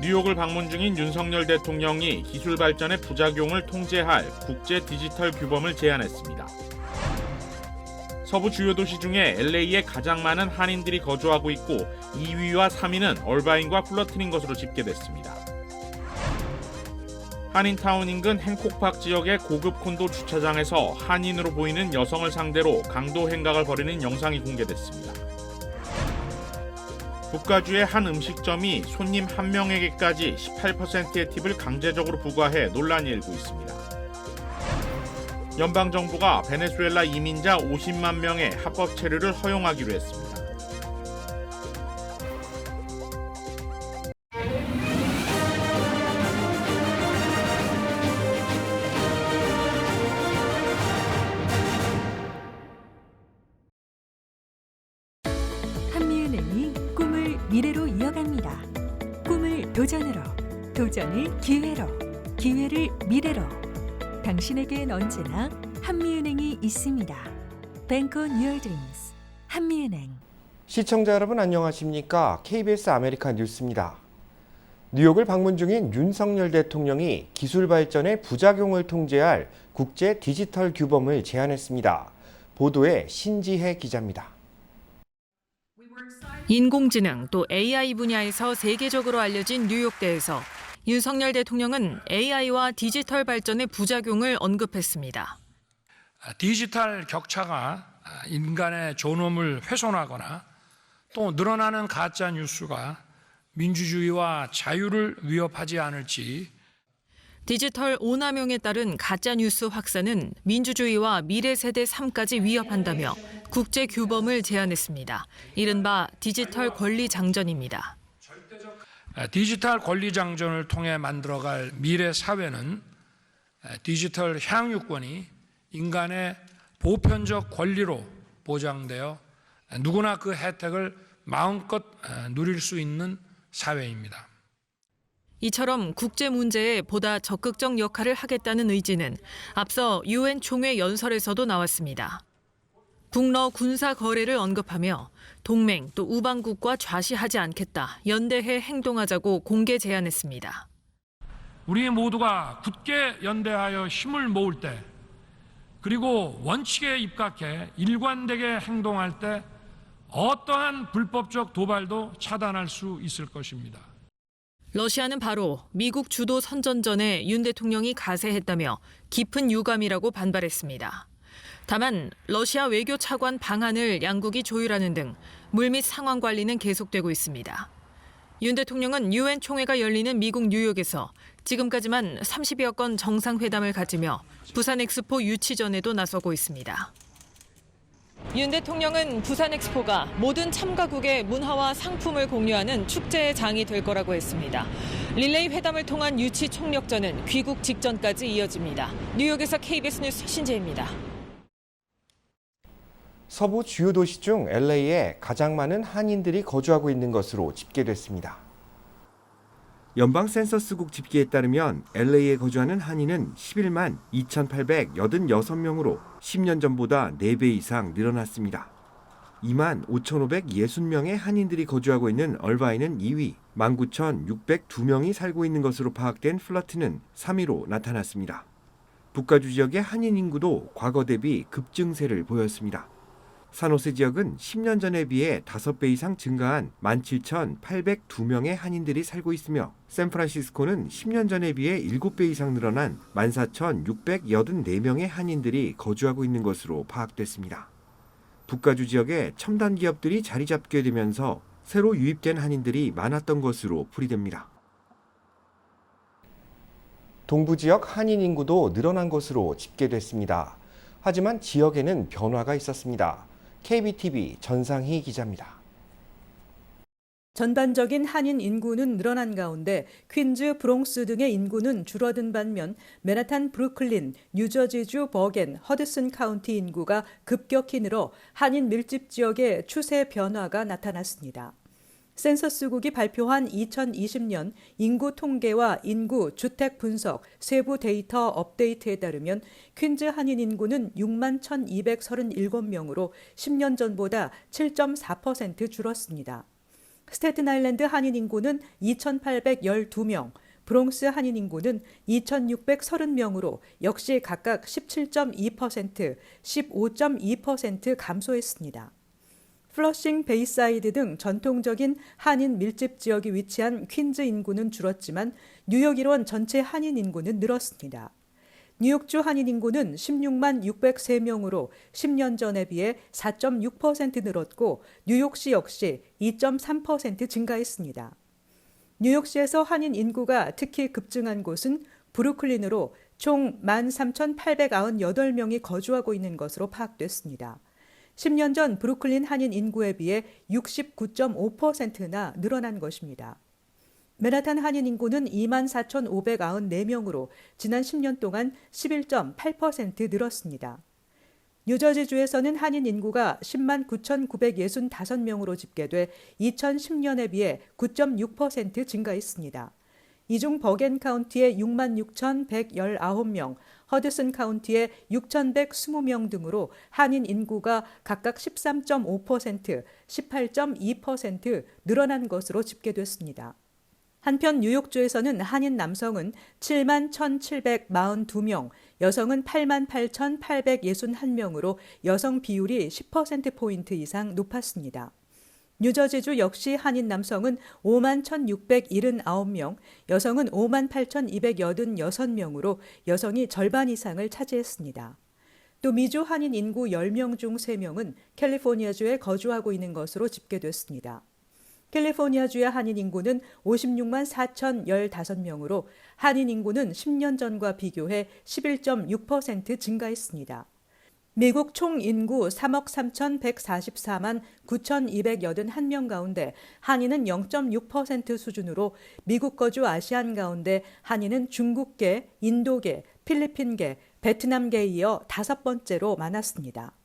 뉴욕을 방문 중인 윤석열 대통령이 기술 발전의 부작용을 통제할 국제 디지털 규범을 제안했습니다. 서부 주요 도시 중에 LA에 가장 많은 한인들이 거주하고 있고 2위와 3위는 얼바인과 플러트린 것으로 집계됐습니다. 한인타운 인근 행콕팍 지역의 고급 콘도 주차장에서 한인으로 보이는 여성을 상대로 강도 행각을 벌이는 영상이 공개됐습니다. 북가주의 한 음식점이 손님 한 명에게까지 18%의 팁을 강제적으로 부과해 논란이 일고 있습니다. 연방정부가 베네수엘라 이민자 50만 명의 합법 체류를 허용하기로 했습니다. 한미은행이 꿈을 미래로 이어갑니다. 꿈을 도전으로, 도전을 기회로, 기회를 미래로. 당신에겐 언제나 한미은행이 있습니다. Bank on your dreams. 한미은행. 시청자 여러분 안녕하십니까? KBS 아메리카 뉴스입니다. 뉴욕을 방문 중인 윤석열 대통령이 기술 발전의 부작용을 통제할 국제 디지털 규범을 제안했습니다. 보도에 신지혜 기자입니다. 인공지능 또 AI 분야에서 세계적으로 알려진 뉴욕대에서 윤석열 대통령은 AI와 디지털 발전의 부작용을 언급했습니다. 디지털 격차가 인간의 존엄을 훼손하거나 또 늘어나는 가짜 뉴스가 민주주의와 자유를 위협하지 않을지, 디지털 오남용에 따른 가짜 뉴스 확산은 민주주의와 미래 세대 삶까지 위협한다며 국제 규범을 제안했습니다. 이른바 디지털 권리 장전입니다. 디지털 권리 장전을 통해 만들어갈 미래 사회는 디지털 향유권이 인간의 보편적 권리로 보장되어 누구나 그 혜택을 마음껏 누릴 수 있는 사회입니다. 이처럼 국제 문제에 보다 적극적 역할을 하겠다는 의지는 앞서 UN 총회 연설에서도 나왔습니다. 북러 군사 거래를 언급하며 동맹 또 우방국과 좌시하지 않겠다, 연대해 행동하자고 공개 제안했습니다. 우리 모두가 굳게 연대하여 힘을 모을 때, 그리고 원칙에 입각해 일관되게 행동할 때 어떠한 불법적 도발도 차단할 수 있을 것입니다. 러시아는 바로 미국 주도 선전전에 윤 대통령이 가세했다며 깊은 유감이라고 반발했습니다. 다만 러시아 외교 차관 방한을 양국이 조율하는 등 물밑 상황 관리는 계속되고 있습니다. 윤 대통령은 UN 총회가 열리는 미국 뉴욕에서 지금까지만 30여 건 정상회담을 가지며 부산 엑스포 유치 전에도 나서고 있습니다. 윤 대통령은 부산 엑스포가 모든 참가국의 문화와 상품을 공유하는 축제의 장이 될 거라고 했습니다. 릴레이 회담을 통한 유치 총력전은 귀국 직전까지 이어집니다. 뉴욕에서 KBS 뉴스 신재입니다. 서부 주요 도시 중 LA에 가장 많은 한인들이 거주하고 있는 것으로 집계됐습니다. 연방 센서스국 집계에 따르면 LA에 거주하는 한인은 11만 2,886명으로 10년 전보다 4배 이상 늘어났습니다. 2만 5,560명의 한인들이 거주하고 있는 얼바인은 2위, 19,602명이 살고 있는 것으로 파악된 플러트는 3위로 나타났습니다. 북가주 지역의 한인 인구도 과거 대비 급증세를 보였습니다. 산호세 지역은 10년 전에 비해 5배 이상 증가한 17,802명의 한인들이 살고 있으며 샌프란시스코는 10년 전에 비해 7배 이상 늘어난 14,684명의 한인들이 거주하고 있는 것으로 파악됐습니다. 북가주 지역에 첨단 기업들이 자리 잡게 되면서 새로 유입된 한인들이 많았던 것으로 풀이됩니다. 동부 지역 한인 인구도 늘어난 것으로 집계됐습니다. 하지만 지역에는 변화가 있었습니다. KBTV 전상희 기자입니다. 전반적인 한인 인구는 늘어난 가운데 퀸즈, 브롱스 등의 인구는 줄어든 반면 맨하탄, 브루클린, 뉴저지주 버겐, 허드슨 카운티 인구가 급격히 늘어 한인 밀집 지역에 추세 변화가 나타났습니다. 센서스국이 발표한 2020년 인구 통계와 인구 주택 분석 세부 데이터 업데이트에 따르면 퀸즈 한인 인구는 6만 1,237명으로 10년 전보다 7.4% 줄었습니다. 스태튼 아일랜드 한인 인구는 2,812명, 브롱스 한인 인구는 2,630명으로 역시 각각 17.2%, 15.2% 감소했습니다. 플러싱, 베이사이드 등 전통적인 한인 밀집 지역이 위치한 퀸즈 인구는 줄었지만 뉴욕 일원 전체 한인 인구는 늘었습니다. 뉴욕주 한인 인구는 16만 603명으로 10년 전에 비해 4.6% 늘었고 뉴욕시 역시 2.3% 증가했습니다. 뉴욕시에서 한인 인구가 특히 급증한 곳은 브루클린으로 총 13,898명이 거주하고 있는 것으로 파악됐습니다. 10년 전 브루클린 한인 인구에 비해 69.5%나 늘어난 것입니다. 맨하탄 한인 인구는 24,594명으로 지난 10년 동안 11.8% 늘었습니다. 뉴저지주에서는 한인 인구가 10만 9,965명으로 집계돼 2010년에 비해 9.6% 증가했습니다. 이 중 버겐 카운티의 6만 6,119명, 허드슨 카운티의 6,120명 등으로 한인 인구가 각각 13.5%, 18.2% 늘어난 것으로 집계됐습니다. 한편 뉴욕주에서는 한인 남성은 7만 1,742명, 여성은 8만 8,861명으로 여성 비율이 10%포인트 이상 높았습니다. 뉴저지주 역시 한인 남성은 5만 1,679명, 여성은 5만 8,286명으로 여성이 절반 이상을 차지했습니다. 또 미주 한인 인구 10명 중 3명은 캘리포니아주에 거주하고 있는 것으로 집계됐습니다. 캘리포니아주의 한인 인구는 56만 4,015명으로 한인 인구는 10년 전과 비교해 11.6% 증가했습니다. 미국 총 인구 3억 3,144만 9,281명 가운데 한인은 0.6% 수준으로 미국 거주 아시안 가운데 한인은 중국계, 인도계, 필리핀계, 베트남계에 이어 5번째로 많았습니다.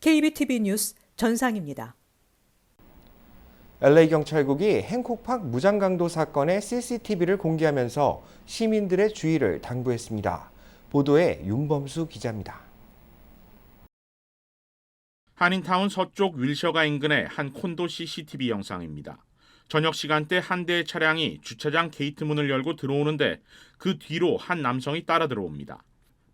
KBTV 뉴스 전상입니다. LA 경찰국이 행콕팍 무장강도 사건의 CCTV를 공개하면서 시민들의 주의를 당부했습니다. 보도에 윤범수 기자입니다. 한인타운 서쪽 윌셔가 인근의 한 콘도 CCTV 영상입니다. 저녁 시간대 한 대의 차량이 주차장 게이트 문을 열고 들어오는데 그 뒤로 한 남성이 따라 들어옵니다.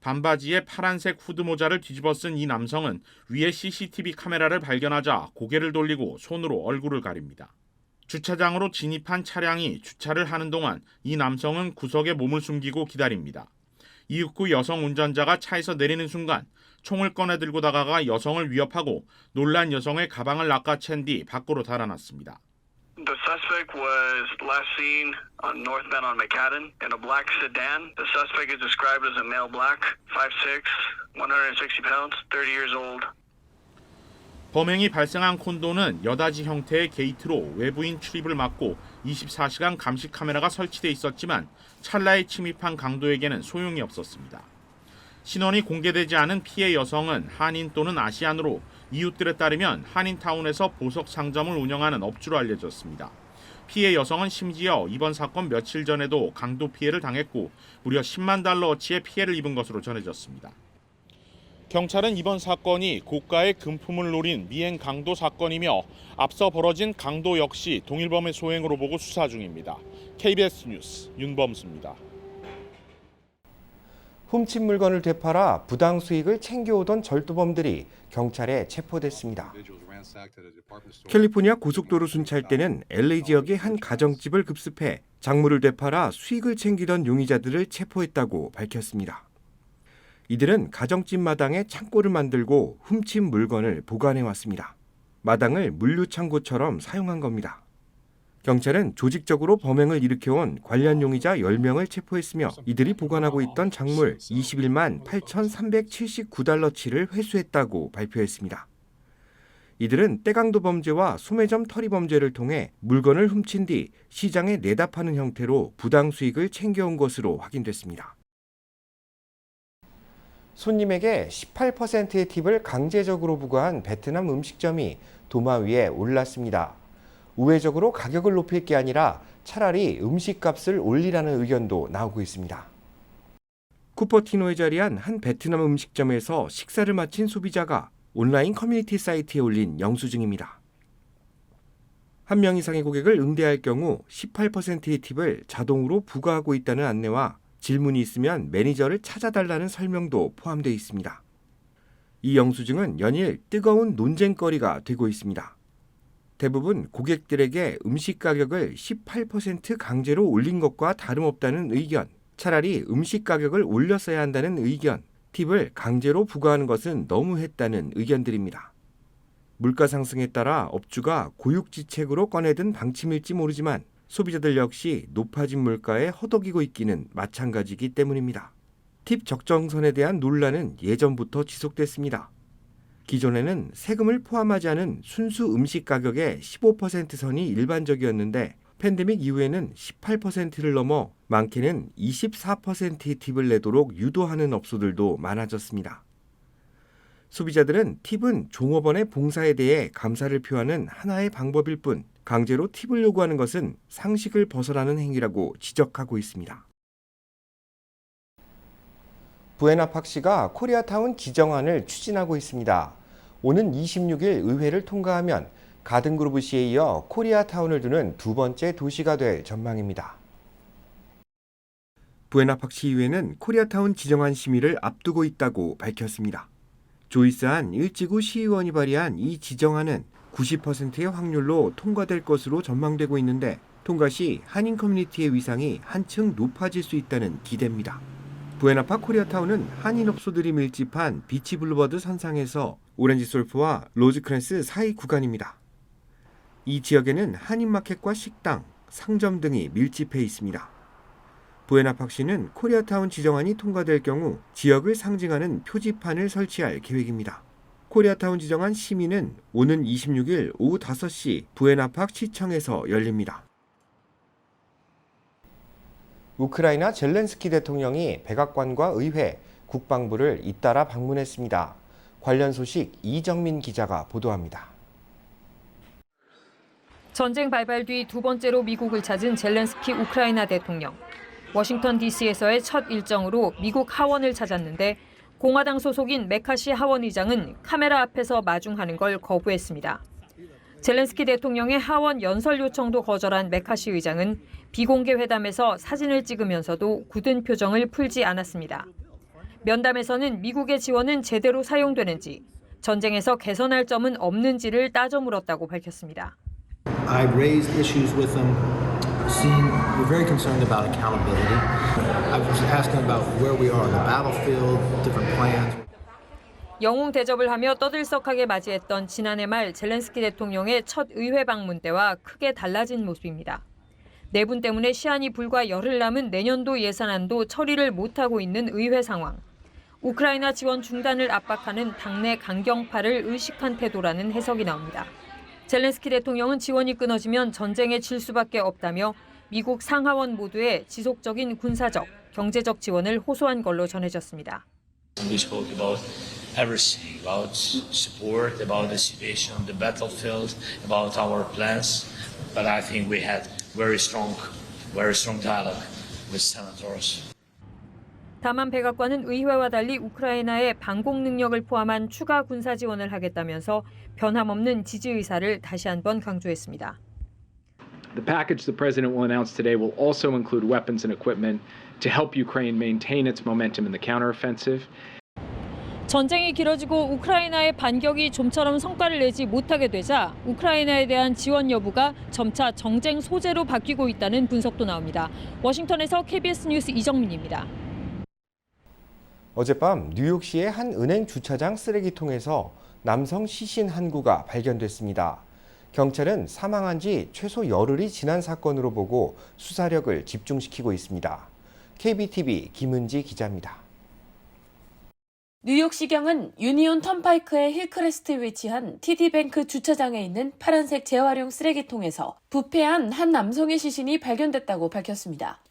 반바지에 파란색 후드 모자를 뒤집어 쓴 이 남성은 위에 CCTV 카메라를 발견하자 고개를 돌리고 손으로 얼굴을 가립니다. 주차장으로 진입한 차량이 주차를 하는 동안 이 남성은 구석에 몸을 숨기고 기다립니다. 이윽고 여성 운전자가 차에서 내리는 순간 총을 꺼내 들고 다가가 여성을 위협하고 놀란 여성의 가방을 낚아챈 뒤 밖으로 달아났습니다. The suspect was last seen on northbound on McAdden in a black sedan. The suspect is described as a male black, 5'6", 160 pounds, 30 years old. 범행이 발생한 콘도는 여다지 형태의 게이트로 외부인 출입을 막고 24시간 감시 카메라가 설치돼 있었지만 찰나에 침입한 강도에게는 소용이 없었습니다. 신원이 공개되지 않은 피해 여성은 한인 또는 아시안으로 이웃들에 따르면 한인타운에서 보석 상점을 운영하는 업주로 알려졌습니다. 피해 여성은 심지어 이번 사건 며칠 전에도 강도 피해를 당했고 무려 10만 달러어치의 피해를 입은 것으로 전해졌습니다. 경찰은 이번 사건이 고가의 금품을 노린 미행 강도 사건이며 앞서 벌어진 강도 역시 동일범의 소행으로 보고 수사 중입니다. KBS 뉴스 윤범수입니다. 훔친 물건을 되팔아 부당 수익을 챙겨오던 절도범들이 경찰에 체포됐습니다. 캘리포니아 고속도로 순찰대는 LA 지역의 한 가정집을 급습해 작물을 되팔아 수익을 챙기던 용의자들을 체포했다고 밝혔습니다. 이들은 가정집 마당에 창고를 만들고 훔친 물건을 보관해왔습니다. 마당을 물류창고처럼 사용한 겁니다. 경찰은 조직적으로 범행을 일으켜온 관련 용의자 10명을 체포했으며 이들이 보관하고 있던 작물 21만 8,379달러치를 회수했다고 발표했습니다. 이들은 떼강도 범죄와 소매점 털이 범죄를 통해 물건을 훔친 뒤 시장에 내다 파는 형태로 부당 수익을 챙겨온 것으로 확인됐습니다. 손님에게 18%의 팁을 강제적으로 부과한 베트남 음식점이 도마 위에 올랐습니다. 우회적으로 가격을 높일 게 아니라 차라리 음식값을 올리라는 의견도 나오고 있습니다. 쿠퍼티노에 자리한 한 베트남 음식점에서 식사를 마친 소비자가 온라인 커뮤니티 사이트에 올린 영수증입니다. 한 명 이상의 고객을 응대할 경우 18%의 팁을 자동으로 부과하고 있다는 안내와 질문이 있으면 매니저를 찾아달라는 설명도 포함되어 있습니다. 이 영수증은 연일 뜨거운 논쟁거리가 되고 있습니다. 대부분 고객들에게 음식 가격을 18% 강제로 올린 것과 다름없다는 의견, 차라리 음식 가격을 올렸어야 한다는 의견, 팁을 강제로 부과하는 것은 너무했다는 의견들입니다. 물가 상승에 따라 업주가 고육지책으로 꺼내든 방침일지 모르지만 소비자들 역시 높아진 물가에 허덕이고 있기는 마찬가지이기 때문입니다. 팁 적정선에 대한 논란은 예전부터 지속됐습니다. 기존에는 세금을 포함하지 않은 순수 음식 가격의 15% 선이 일반적이었는데 팬데믹 이후에는 18%를 넘어 많게는 24%의 팁을 내도록 유도하는 업소들도 많아졌습니다. 소비자들은 팁은 종업원의 봉사에 대해 감사를 표하는 하나의 방법일 뿐 강제로 팁을 요구하는 것은 상식을 벗어나는 행위라고 지적하고 있습니다. 부에나팍시가 코리아타운 지정안을 추진하고 있습니다. 오는 26일 의회를 통과하면 가든그로브시에 이어 코리아타운을 두는 두 번째 도시가 될 전망입니다. 부에나팍시 의회는 코리아타운 지정안 심의를 앞두고 있다고 밝혔습니다. 조이스한 일지구 시의원이 발의한 이 지정안은 90%의 확률로 통과될 것으로 전망되고 있는데 통과 시 한인 커뮤니티의 위상이 한층 높아질 수 있다는 기대입니다. 부에나팍 코리아타운은 한인 업소들이 밀집한 비치 블루버드 선상에서 오렌지 솔프와 로즈크랜스 사이 구간입니다. 이 지역에는 한인 마켓과 식당, 상점 등이 밀집해 있습니다. 부에나팍시는 코리아타운 지정안이 통과될 경우 지역을 상징하는 표지판을 설치할 계획입니다. 코리아타운 지정안 심의는 오는 26일 오후 5시 부에나팍 시청에서 열립니다. 우크라이나 젤렌스키 대통령이 백악관과 의회, 국방부를 잇따라 방문했습니다. 관련 소식 이정민 기자가 보도합니다. 전쟁 발발 뒤 두 번째로 미국을 찾은 젤렌스키 우크라이나 대통령. 워싱턴 DC에서의 첫 일정으로 미국 하원을 찾았는데 공화당 소속인 메카시 하원의장은 카메라 앞에서 마중하는 걸 거부했습니다. 젤렌스키 대통령의 하원 연설 요청도 거절한 메카시 의장은 비공개 회담에서 사진을 찍으면서도 굳은 표정을 풀지 않았습니다. 면담에서는 미국의 지원은 제대로 사용되는지, 전쟁에서 개선할 점은 없는지를 따져 물었다고 밝혔습니다. I raised issues with them. We're very concerned about accountability. I was asking about where we are on the battlefield, different plans. 영웅 대접을 하며 떠들썩하게 맞이했던 지난해 말 젤렌스키 대통령의 첫 의회 방문 때와 크게 달라진 모습입니다. 내분 때문에 시한이 불과 열흘 남은 내년도 예산안도 처리를 못하고 있는 의회 상황. 우크라이나 지원 중단을 압박하는 당내 강경파를 의식한 태도라는 해석이 나옵니다. 젤렌스키 대통령은 지원이 끊어지면 전쟁에 질 수밖에 없다며 미국 상하원 모두에 지속적인 군사적, 경제적 지원을 호소한 걸로 전해졌습니다. We spoke about everything, about support, about the situation on the battlefield, about our plans. But I think we had very strong dialogue with senators. 다만 백악관은 의회와 달리 우크라이나의 방공 능력을 포함한 추가 군사 지원을 하겠다면서 변함없는 지지 의사를 다시 한번 강조했습니다. The package the president will announce today will also include weapons and equipment to help Ukraine maintain its momentum in the counteroffensive. 전쟁이 길어지고 우크라이나의 반격이 좀처럼 성과를 내지 못하게 되자 우크라이나에 대한 지원 여부가 점차 정쟁 소재로 바뀌고 있다는 분석도 나옵니다. 워싱턴에서 KBS 뉴스 이정민입니다. 어젯밤 뉴욕시의 한 은행 주차장 쓰레기통에서 남성 시신 한 구가 발견됐습니다. 경찰은 사망한 지 최소 열흘이 지난 사건으로 보고 수사력을 집중시키고 있습니다. KBTV 김은지 기자입니다. 뉴욕시경은 유니온 턴파이크의 힐크레스트에 위치한 TD뱅크 주차장에 있는 파란색 재활용 쓰레기통에서 부패한 한 남성의 시신이 발견됐다고 밝혔습니다.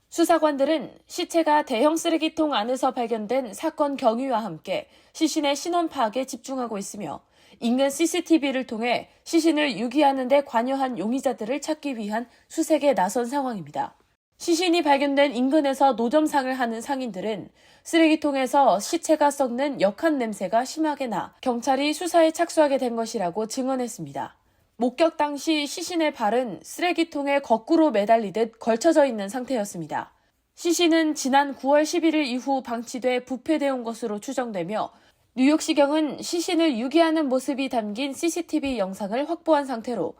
수사관들은 시체가 대형 쓰레기통 안에서 발견된 사건 경위와 함께 시신의 신원 파악에 집중하고 있으며 인근 CCTV를 통해 시신을 유기하는 데 관여한 용의자들을 찾기 위한 수색에 나선 상황입니다. 시신이 발견된 인근에서 노점상을 하는 상인들은 쓰레기통에서 시체가 썩는 역한 냄새가 심하게 나 경찰이 수사에 착수하게 된 것이라고 증언했습니다. 목격 당시 시신의 발은 쓰레기통에 거꾸로 매달리듯 걸쳐져 있는 상태였습니다. 시신은 지난 9월 11일 이후 방치돼 부패되어 온 것으로 추정되며 뉴욕시경은 시신을 유기하는 모습이 담긴 CCTV 영상을 확보한 상태로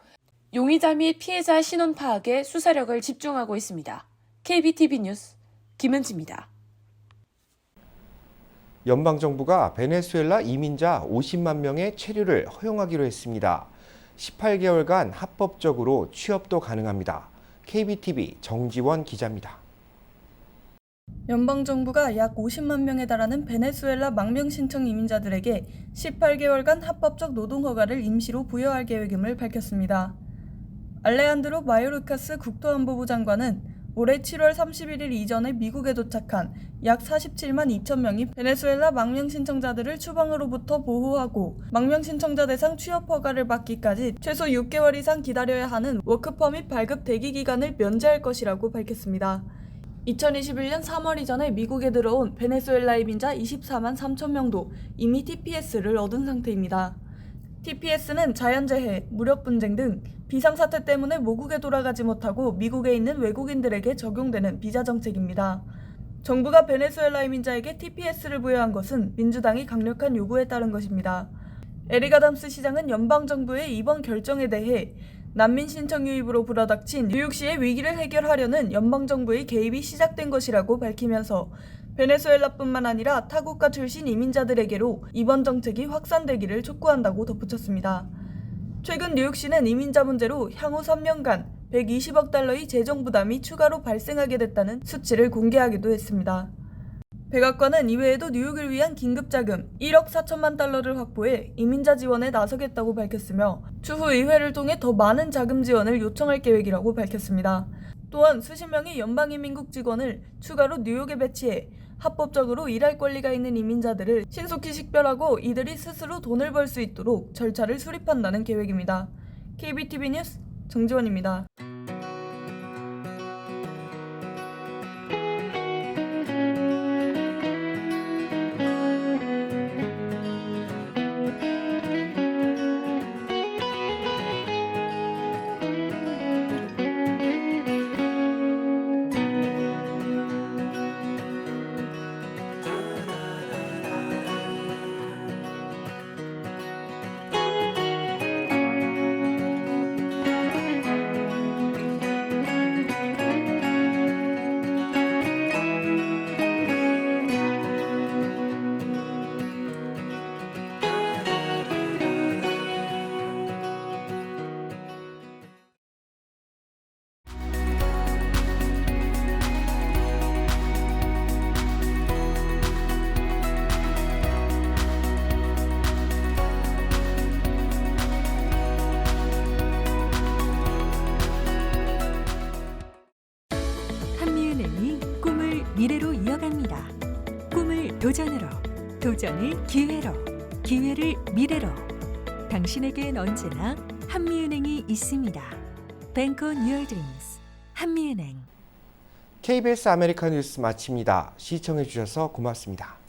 용의자 및 피해자 신원 파악에 수사력을 집중하고 있습니다. KBTV 뉴스 김은지입니다. 연방정부가 베네수엘라 이민자 50만 명의 체류를 허용하기로 했습니다. 18개월간 합법적으로 취업도 가능합니다. KBTV 정지원 기자입니다. 연방정부가 약 50만 명에 달하는 베네수엘라 망명 신청 이민자들에게 18개월간 합법적 노동허가를 임시로 부여할 계획임을 밝혔습니다. 알레한드로 마요르카스 국토안보부 장관은 올해 7월 31일 이전에 미국에 도착한 약 47만 2천 명이 베네수엘라 망명 신청자들을 추방으로부터 보호하고 망명 신청자 대상 취업 허가를 받기까지 최소 6개월 이상 기다려야 하는 워크퍼밋 발급 대기 기간을 면제할 것이라고 밝혔습니다. 2021년 3월 이전에 미국에 들어온 베네수엘라 이민자 24만 3천 명도 이미 TPS를 얻은 상태입니다. TPS는 자연재해, 무력분쟁 등 비상사태 때문에 모국에 돌아가지 못하고 미국에 있는 외국인들에게 적용되는 비자 정책입니다. 정부가 베네수엘라 이민자에게 TPS를 부여한 것은 민주당이 강력한 요구에 따른 것입니다. 에릭 아담스 시장은 연방정부의 이번 결정에 대해 난민 신청 유입으로 불어닥친 뉴욕시의 위기를 해결하려는 연방정부의 개입이 시작된 것이라고 밝히면서 베네수엘라뿐만 아니라 타국가 출신 이민자들에게로 이번 정책이 확산되기를 촉구한다고 덧붙였습니다. 최근 뉴욕시는 이민자 문제로 향후 3년간 120억 달러의 재정 부담이 추가로 발생하게 됐다는 수치를 공개하기도 했습니다. 백악관은 이외에도 뉴욕을 위한 긴급자금 1억 4천만 달러를 확보해 이민자 지원에 나서겠다고 밝혔으며 추후 의회를 통해 더 많은 자금 지원을 요청할 계획이라고 밝혔습니다. 또한 수십 명의 연방이민국 직원을 추가로 뉴욕에 배치해 합법적으로 일할 권리가 있는 이민자들을 신속히 식별하고 이들이 스스로 돈을 벌 수 있도록 절차를 수립한다는 계획입니다. KBTV 뉴스 정지원입니다. 미래로 이어갑니다. 꿈을 도전으로, 도전을 기회로, 기회를 미래로. 당신에겐 언제나 한미은행이 있습니다. Bank on your dreams. 한미은행. KBS 아메리카 뉴스 마칩니다. 시청해 주셔서 고맙습니다.